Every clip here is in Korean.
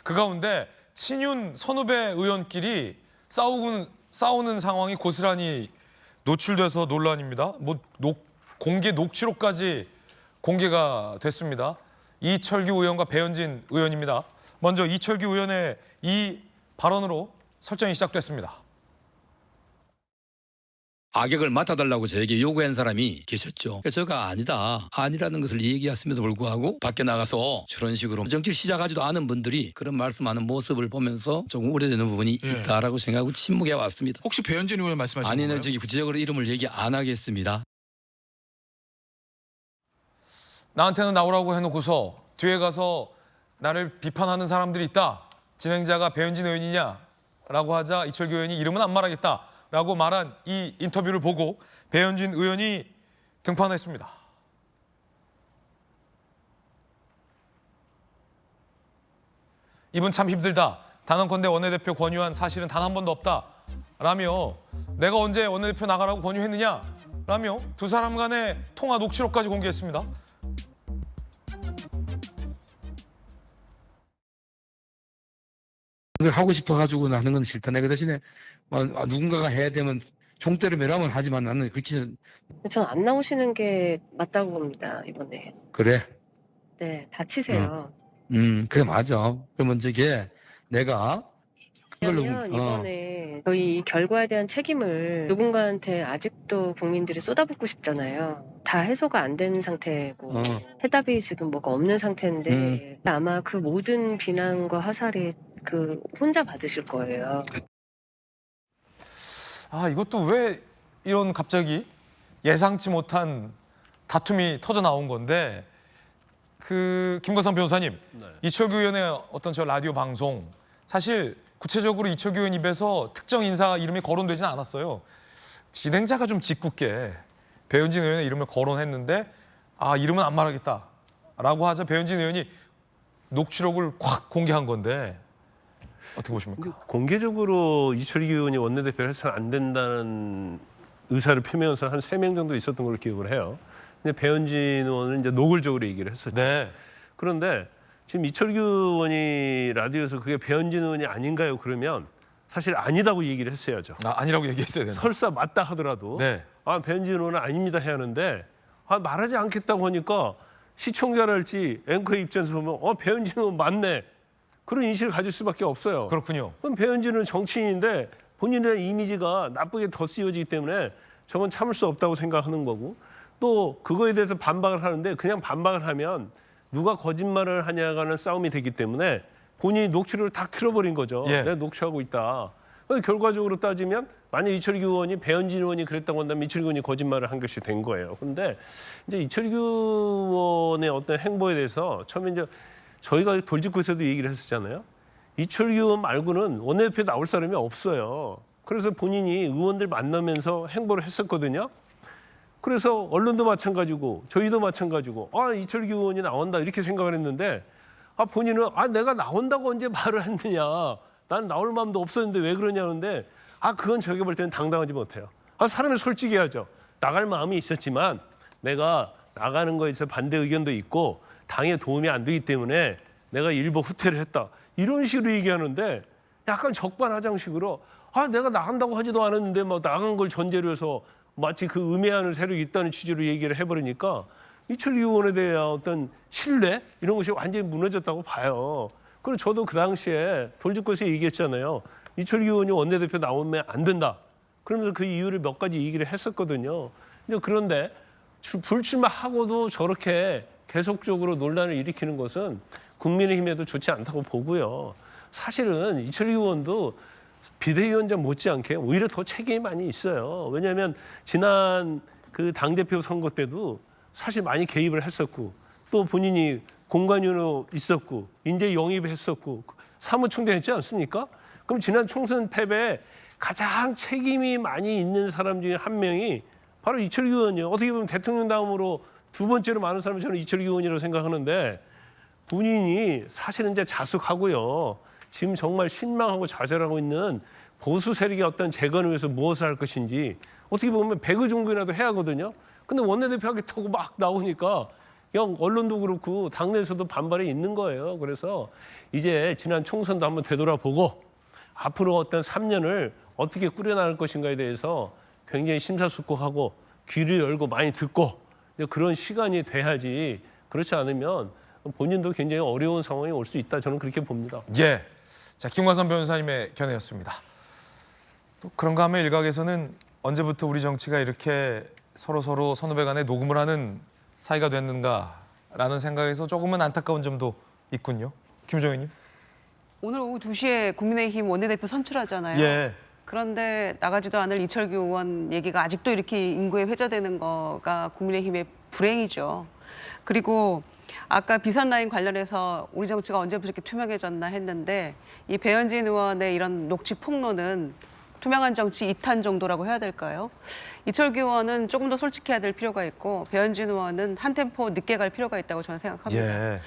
그 가운데 친윤 선후배 의원끼리 싸우는 상황이 고스란히 노출돼서 논란입니다. 공개 녹취록까지 공개가 됐습니다. 이철규 의원과 배현진 의원입니다. 먼저 이철규 의원의 이 발언으로 설정이 시작됐습니다. 악역을 맡아달라고 저에게 요구한 사람이 계셨죠. 제가 아니라는 것을 얘기했음에도 불구하고 밖에 나가서 저런 식으로 정치를 시작하지도 않은 분들이 그런 말씀하는 모습을 보면서 조금 우려되는 부분이 있다라고 생각하고 침묵해 왔습니다. 혹시 배현진 의원 말씀하신 건가요? 아니는 저기 구체적으로 이름을 얘기 안 하겠습니다. 나한테는 나오라고 해놓고서 뒤에 가서 나를 비판하는 사람들이 있다. 진행자가 배현진 의원이냐라고 하자 이철규 의원이 이름은 안 말하겠다라고 말한 이 인터뷰를 보고 배현진 의원이 등판했습니다. 이분 참 힘들다. 단언컨대 원내대표 권유한 사실은 단 한 번도 없다. 라며 내가 언제 원내대표 나가라고 권유했느냐? 라며 두 사람 간의 통화 녹취록까지 공개했습니다. 하고 싶어가지고 하는 건 싫다. 내가 대신에 누군가가 해야 되면 총대로 매라면 하지만 나는 그렇지는. 전 안 나오시는 게 맞다고 봅니다, 이번에. 그래. 네, 다치세요. 그래 맞아. 그러면 저게 내가 왜냐면 이번에 저희 이 결과에 대한 책임을 누군가한테 아직도 국민들이 쏟아붓고 싶잖아요. 다 해소가 안 된 상태고 해답이 지금 뭐가 없는 상태인데 아마 그 모든 비난과 화살이 혼자 받으실 거예요. 이것도 왜 이런 갑자기 예상치 못한 다툼이 터져 나온 건데 김거상 변호사님, 이철규 의원의 어떤 저 라디오 방송 사실 구체적으로 이철규 의원 입에서 특정 인사 이름이 거론되지는 않았어요. 진행자가 좀 짓궂게 배현진 의원의 이름을 거론했는데 이름은 안 말하겠다라고 하자 배현진 의원이 녹취록을 확 공개한 건데 어떻게 보십니까? 공개적으로 이철규 의원이 원내대표를 해서는 안 된다는 의사를 표명해서 한 3명 정도 있었던 걸로 기억을 해요. 근데 배현진 의원은 이제 노골적으로 얘기를 했었죠. 네. 그런데 지금 이철규 의원이 라디오에서 그게 배현진 의원이 아닌가요? 그러면 사실 아니다고 얘기를 했어야죠. 아니라고 얘기했어야 된다. 설사 맞다 하더라도 네. 배현진 의원은 아닙니다 해야 하는데 말하지 않겠다고 하니까 시청자랄지 앵커의 입장에서 보면 배현진 의원 맞네. 그런 인식을 가질 수밖에 없어요. 그렇군요. 그럼 배현진은 정치인인데 본인의 이미지가 나쁘게 더 씌워지기 때문에 저건 참을 수 없다고 생각하는 거고 또 그거에 대해서 반박을 하는데 그냥 반박을 하면 누가 거짓말을 하냐가는 싸움이 되기 때문에 본인이 녹취록을 딱 틀어버린 거죠. 내가 녹취하고 있다. 결과적으로 따지면 만약 이철규 의원이 배현진 의원이 그랬다고 한다면 이철규 의원이 거짓말을 한 것이 된 거예요. 그런데 이제 이철규 의원의 어떤 행보에 대해서 처음에 이제 저희가 돌직구에서도 얘기를 했었잖아요. 이철규 의원 말고는 원내대표에 나올 사람이 없어요. 그래서 본인이 의원들 만나면서 행보를 했었거든요. 그래서 언론도 마찬가지고 저희도 마찬가지고 이철규 의원이 나온다 이렇게 생각을 했는데 본인은 내가 나온다고 언제 말을 했느냐. 난 나올 마음도 없었는데 왜 그러냐는데 그건 저희가 볼 때는 당당하지 못해요. 사람이 솔직해야죠. 나갈 마음이 있었지만 내가 나가는 거에 있어서 반대 의견도 있고 당에 도움이 안 되기 때문에 내가 일부 후퇴를 했다. 이런 식으로 얘기하는데 약간 적반하장식으로 내가 나간다고 하지도 않았는데 나간 걸 전제로 해서 마치 그 음해하는 세력이 있다는 취지로 얘기를 해버리니까 이철규 의원에 대한 어떤 신뢰 이런 것이 완전히 무너졌다고 봐요. 그리고 저도 그 당시에 돌직구에서 얘기했잖아요. 이철규 의원이 원내대표 나오면 안 된다. 그러면서 그 이유를 몇 가지 얘기를 했었거든요. 그런데 불출마하고도 저렇게 계속적으로 논란을 일으키는 것은 국민의힘에도 좋지 않다고 보고요. 사실은 이철규 의원도 비대위원장 못지않게 오히려 더 책임이 많이 있어요. 왜냐하면 지난 그 당대표 선거 때도 사실 많이 개입을 했었고 또 본인이 공관위원으로 있었고 인재 영입했었고 사무총장 했지 않습니까? 그럼 지난 총선 패배에 가장 책임이 많이 있는 사람 중에 한 명이 바로 이철규 의원이에요. 어떻게 보면 대통령 다음으로 두 번째로 많은 사람이 저는 이철규 의원이라고 생각하는데 본인이 사실은 이제 자숙하고요. 지금 정말 신망하고 좌절하고 있는 보수 세력의 어떤 재건을 위해서 무엇을 할 것인지 어떻게 보면 배그 종군이라도 해야 하거든요. 근데 원내대표 하겠다고 막 나오니까 그냥 언론도 그렇고 당내에서도 반발이 있는 거예요. 그래서 이제 지난 총선도 한번 되돌아보고 앞으로 어떤 3년을 어떻게 꾸려나갈 것인가에 대해서 굉장히 심사숙고하고 귀를 열고 많이 듣고 그런 시간이 돼야지 그렇지 않으면 본인도 굉장히 어려운 상황이 올 수 있다. 저는 그렇게 봅니다. 예. 자, 김광선 변호사님의 견해였습니다. 또 그런가 하면 일각에서는 언제부터 우리 정치가 이렇게 서로 선후배 간에 녹음을 하는 사이가 됐는가라는 생각에서 조금은 안타까운 점도 있군요. 김우정 의원님. 오늘 오후 2시에 국민의힘 원내대표 선출하잖아요. 예. 그런데 나가지도 않을 이철규 의원 얘기가 아직도 이렇게 인구에 회자되는 거가 국민의힘의 불행이죠. 그리고 아까 비선 라인 관련해서 우리 정치가 언제부터 이렇게 투명해졌나 했는데 이 배현진 의원의 이런 녹취 폭로는 투명한 정치 2탄 정도라고 해야 될까요? 이철규 의원은 조금 더 솔직해야 될 필요가 있고 배현진 의원은 한 템포 늦게 갈 필요가 있다고 저는 생각합니다. 예.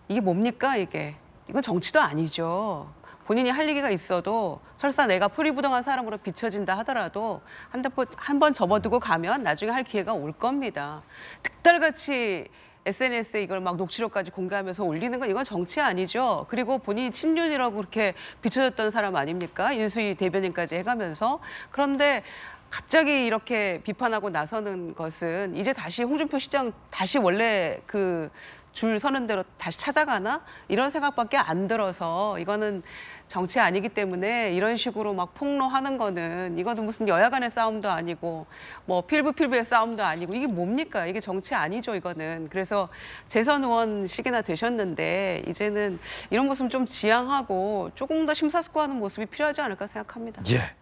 이게 뭡니까 이게? 이건 정치도 아니죠. 본인이 할 얘기가 있어도 설사 내가 프리부동한 사람으로 비춰진다 하더라도 한 번 접어두고 가면 나중에 할 기회가 올 겁니다. 득달같이 SNS에 이걸 막 녹취록까지 공개하면서 올리는 건 이건 정치 아니죠. 그리고 본인이 친윤이라고 그렇게 비춰졌던 사람 아닙니까? 인수위 대변인까지 해가면서. 그런데 갑자기 이렇게 비판하고 나서는 것은 이제 다시 홍준표 시장 다시 원래 그 줄 서는 대로 다시 찾아가나? 이런 생각밖에 안 들어서 이거는 정치 아니기 때문에 이런 식으로 막 폭로하는 거는 이거는 무슨 여야 간의 싸움도 아니고 뭐 필부의 싸움도 아니고 이게 뭡니까? 이게 정치 아니죠, 이거는. 그래서 재선 의원식이나 되셨는데 이제는 이런 모습 좀 지양하고 조금 더 심사숙고하는 모습이 필요하지 않을까 생각합니다. 예.